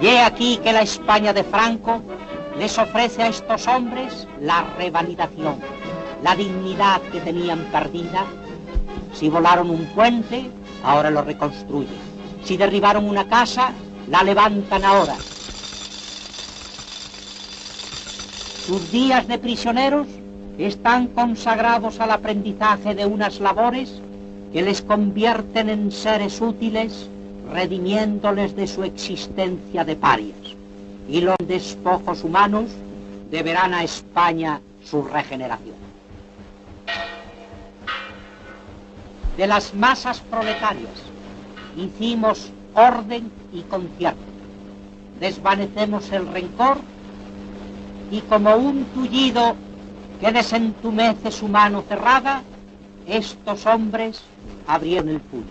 Y he aquí que la España de Franco les ofrece a estos hombres la revalidación, la dignidad que tenían perdida. Si volaron un puente, ahora lo reconstruyen. Si derribaron una casa, la levantan ahora. Sus días de prisioneros están consagrados al aprendizaje de unas labores que les convierten en seres útiles, redimiéndoles de su existencia de parias. Y los despojos humanos deberán a España su regeneración. De las masas proletarias hicimos orden y concierto. Desvanecemos el rencor y como un tullido que desentumece su mano cerrada, estos hombres abrieron el puño.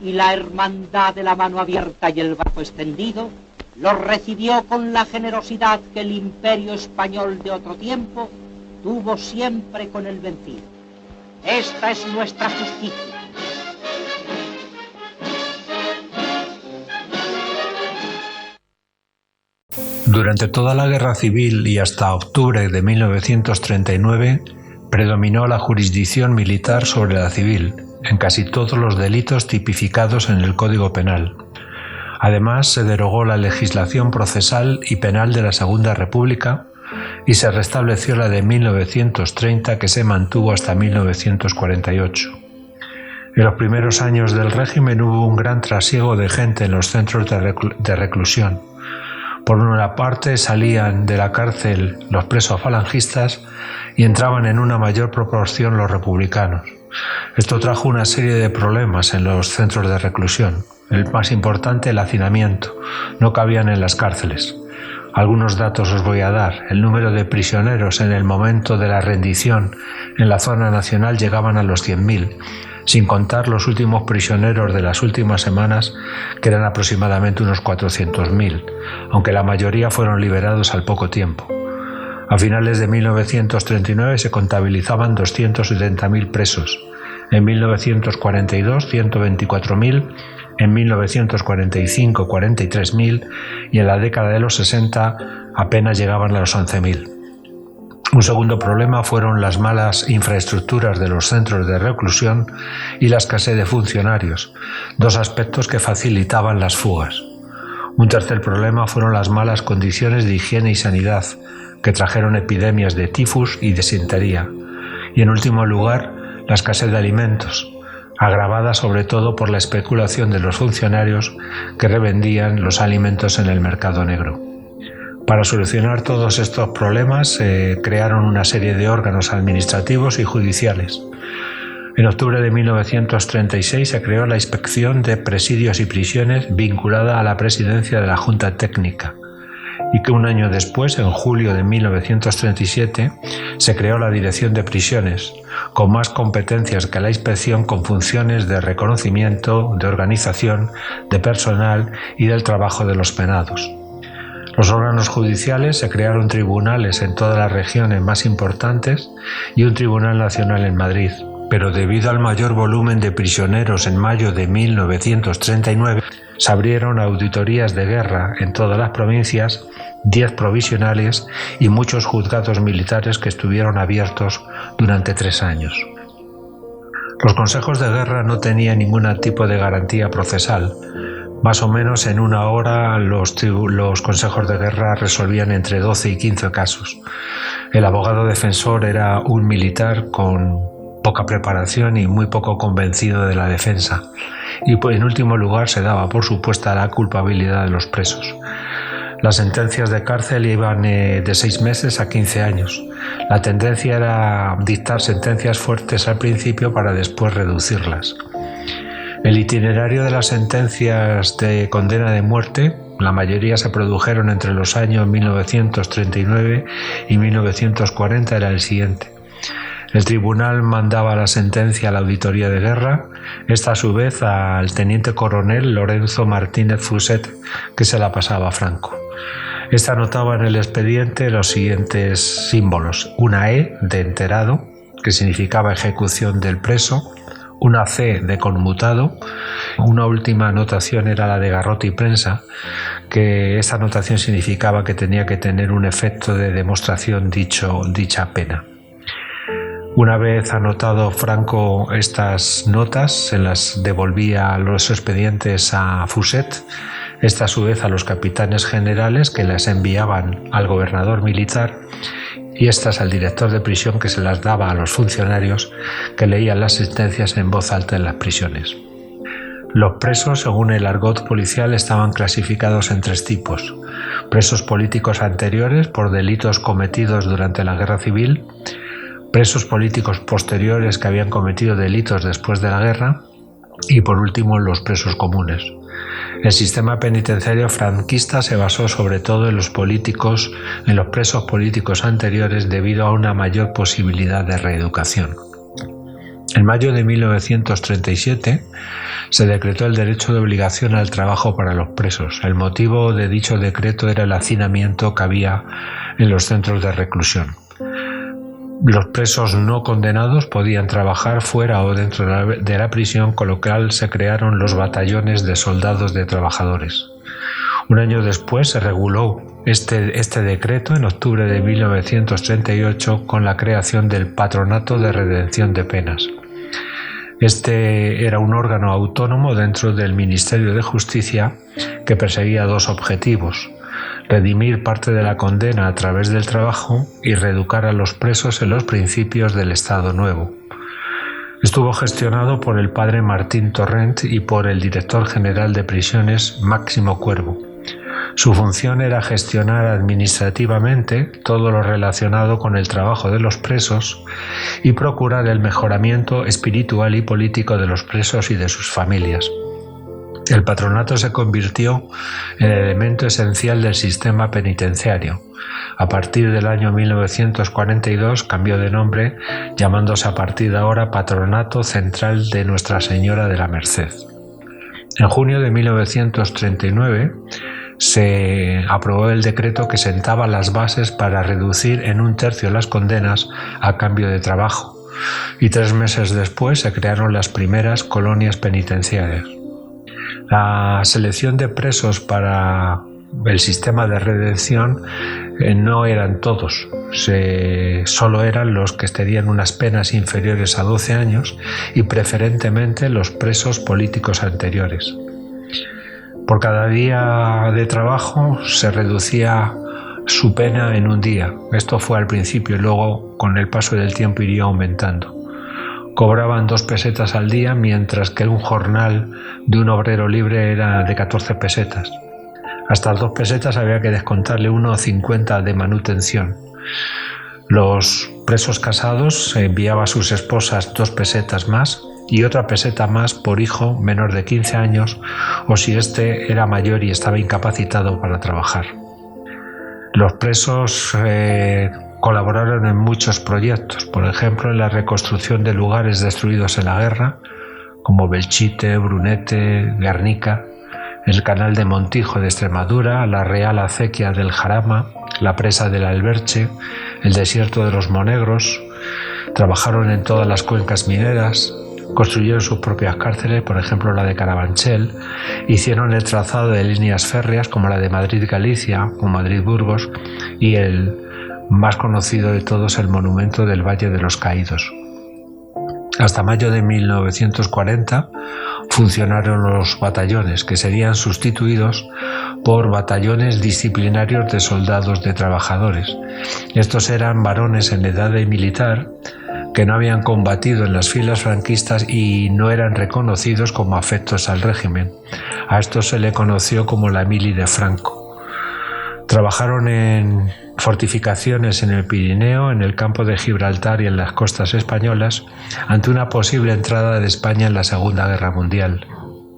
Y la hermandad de la mano abierta y el brazo extendido los recibió con la generosidad que el imperio español de otro tiempo tuvo siempre con el vencido. Esta es nuestra justicia. Durante toda la guerra civil y hasta octubre de 1939 predominó la jurisdicción militar sobre la civil en casi todos los delitos tipificados en el Código Penal. Además, se derogó la legislación procesal y penal de la Segunda República y se restableció la de 1930, que se mantuvo hasta 1948. En los primeros años del régimen hubo un gran trasiego de gente en los centros de reclusión. Por una parte salían de la cárcel los presos falangistas y entraban en una mayor proporción los republicanos. Esto trajo una serie de problemas en los centros de reclusión. El más importante, el hacinamiento. No cabían en las cárceles. Algunos datos os voy a dar. El número de prisioneros en el momento de la rendición en la zona nacional llegaban a los 100.000, sin contar los últimos prisioneros de las últimas semanas, que eran aproximadamente unos 400.000, aunque la mayoría fueron liberados al poco tiempo. A finales de 1939 se contabilizaban 270.000 presos, en 1942 124.000, en 1945 43.000 y en la década de los 60 apenas llegaban a los 11.000. Un segundo problema fueron las malas infraestructuras de los centros de reclusión y la escasez de funcionarios, dos aspectos que facilitaban las fugas. Un tercer problema fueron las malas condiciones de higiene y sanidad, que trajeron epidemias de tifus y disentería. Y en último lugar, la escasez de alimentos, agravada sobre todo por la especulación de los funcionarios que revendían los alimentos en el mercado negro. Para solucionar todos estos problemas se crearon una serie de órganos administrativos y judiciales. En octubre de 1936 se creó la Inspección de Presidios y Prisiones vinculada a la presidencia de la Junta Técnica, y que un año después, en julio de 1937, se creó la Dirección de Prisiones, con más competencias que la inspección, con funciones de reconocimiento, de organización, de personal y del trabajo de los penados. Los órganos judiciales se crearon tribunales en todas las regiones más importantes y un tribunal nacional en Madrid, pero debido al mayor volumen de prisioneros en mayo de 1939, se abrieron auditorías de guerra en todas las provincias, 10 provisionales y muchos juzgados militares que estuvieron abiertos durante 3 años. Los consejos de guerra no tenían ningún tipo de garantía procesal. Más o menos en una hora los consejos de guerra resolvían entre 12 y 15 casos. El abogado defensor era un militar con poca preparación y muy poco convencido de la defensa. Y en último lugar se daba por supuesta la culpabilidad de los presos. Las sentencias de cárcel iban de 6 meses a 15 años. La tendencia era dictar sentencias fuertes al principio para después reducirlas. El itinerario de las sentencias de condena de muerte, la mayoría se produjeron entre los años 1939 y 1940, era el siguiente. El tribunal mandaba la sentencia a la auditoría de guerra, esta a su vez al teniente coronel Lorenzo Martínez Fuset, que se la pasaba a Franco. Esta anotaba en el expediente los siguientes símbolos: una E de enterado, que significaba ejecución del preso, una C de conmutado, una última anotación era la de garrote y prensa, que esa anotación significaba que tenía que tener un efecto de demostración dicha pena. Una vez anotado Franco estas notas, se las devolvía los expedientes a Fuset, esta a su vez a los capitanes generales, que las enviaban al gobernador militar, y estas al director de prisión, que se las daba a los funcionarios que leían las sentencias en voz alta en las prisiones. Los presos, según el argot policial, estaban clasificados en 3 tipos: presos políticos anteriores por delitos cometidos durante la Guerra Civil, presos políticos posteriores que habían cometido delitos después de la guerra y, por último, los presos comunes. El sistema penitenciario franquista se basó sobre todo en los presos políticos anteriores, debido a una mayor posibilidad de reeducación. En mayo de 1937 se decretó el derecho de obligación al trabajo para los presos. El motivo de dicho decreto era el hacinamiento que había en los centros de reclusión. Los presos no condenados podían trabajar fuera o dentro de la prisión, con lo cual se crearon los batallones de soldados de trabajadores. Un año después se reguló este decreto, en octubre de 1938, con la creación del Patronato de Redención de Penas. Este era un órgano autónomo dentro del Ministerio de Justicia que perseguía 2 objetivos: redimir parte de la condena a través del trabajo y reeducar a los presos en los principios del Estado Nuevo. Estuvo gestionado por el padre Martín Torrent y por el director general de prisiones, Máximo Cuervo. Su función era gestionar administrativamente todo lo relacionado con el trabajo de los presos y procurar el mejoramiento espiritual y político de los presos y de sus familias. El patronato se convirtió en el elemento esencial del sistema penitenciario. A partir del año 1942 cambió de nombre, llamándose a partir de ahora Patronato Central de Nuestra Señora de la Merced. En junio de 1939 se aprobó el decreto que sentaba las bases para reducir en 1/3 las condenas a cambio de trabajo, y 3 meses después se crearon las primeras colonias penitenciarias. La selección de presos para el sistema de redención no eran todos, solo eran los que tenían unas penas inferiores a 12 años y preferentemente los presos políticos anteriores. Por cada día de trabajo se reducía su pena en 1 día. Esto fue al principio y luego con el paso del tiempo iría aumentando. Cobraban 2 pesetas al día, mientras que un jornal de un obrero libre era de 14 pesetas. Hasta las 2 pesetas había que descontarle 1,50 de manutención. Los presos casados enviaban a sus esposas 2 pesetas más y otra peseta más por hijo menor de 15 años o si éste era mayor y estaba incapacitado para trabajar. Los presos colaboraron en muchos proyectos, por ejemplo en la reconstrucción de lugares destruidos en la guerra, como Belchite, Brunete, Guernica, el canal de Montijo de Extremadura, la Real Acequia del Jarama, la presa del Alberche, el desierto de los Monegros. Trabajaron en todas las cuencas mineras, construyeron sus propias cárceles, por ejemplo la de Carabanchel, hicieron el trazado de líneas férreas como la de Madrid-Galicia o Madrid-Burgos y el más conocido de todos, el monumento del Valle de los Caídos. Hasta mayo de 1940 funcionaron los batallones, que serían sustituidos por batallones disciplinarios de soldados de trabajadores. Estos eran varones en edad de militar que no habían combatido en las filas franquistas y no eran reconocidos como afectos al régimen. A esto se le conoció como la mili de Franco. Trabajaron en fortificaciones en el Pirineo, en el campo de Gibraltar y en las costas españolas ante una posible entrada de España en la Segunda Guerra Mundial.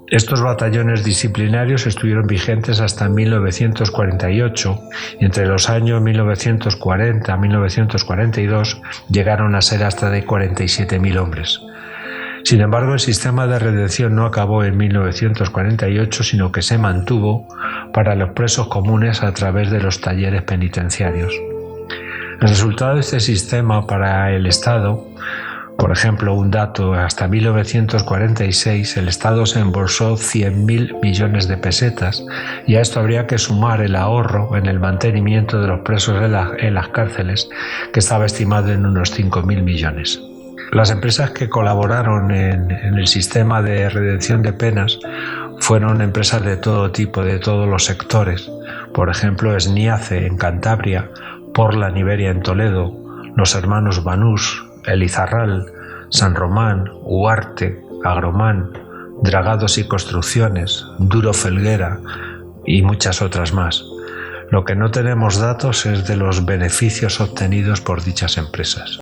Estos batallones disciplinarios estuvieron vigentes hasta 1948 y entre los años 1940 y 1942 llegaron a ser hasta de 47.000 hombres. Sin embargo, el sistema de redención no acabó en 1948, sino que se mantuvo para los presos comunes a través de los talleres penitenciarios. El resultado de este sistema para el Estado, por ejemplo, un dato, hasta 1946 el Estado se embolsó 100.000 millones de pesetas, y a esto habría que sumar el ahorro en el mantenimiento de los presos en las cárceles, que estaba estimado en unos 5.000 millones. Las empresas que colaboraron en el sistema de redención de penas fueron empresas de todo tipo, de todos los sectores. Por ejemplo, Sniace en Cantabria, Porla Iberia en Toledo, los hermanos Banús, Elizarral, San Román, Huarte, Agromán, Dragados y Construcciones, Duro Felguera y muchas otras más. Lo que no tenemos datos es de los beneficios obtenidos por dichas empresas.